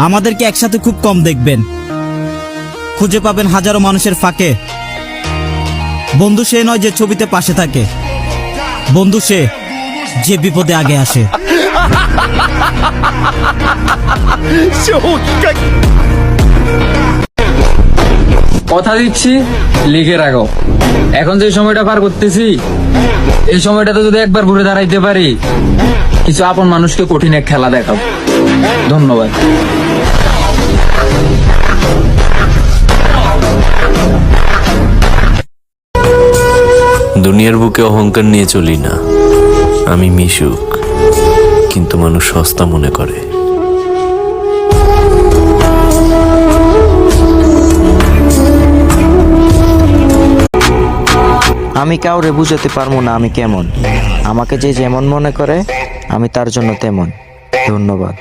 আমাদেরকে একসাথে খুব কম দেখবেন। খুঁজে পাবেন হাজারো মানুষের ফাঁকে। বন্ধু সে নয় যে ছবিতে পাশে থাকে, বন্ধু সে যে বিপদে আগে আসে। কথা দিচ্ছি, লিখে রাখো। এখন যে সময়টা পার করতেছি, এই সময়টাতে যদি একবার ঘুরে দাঁড়াইতে পারি, কিছু আপন মানুষকে কঠিন এক খেলা দেখাবো। ধন্যবাদ। দুনিয়ার বুকে অহংকার নিয়ে চলি না, আমি মিশুক, কিন্তু মানুষ সস্তা মনে করে। আমি কাউরে বুঝাতে পারবো না আমি কেমন। আমাকে যে যেমন মনে করে আমি তার জন্য তেমন। ধন্যবাদ।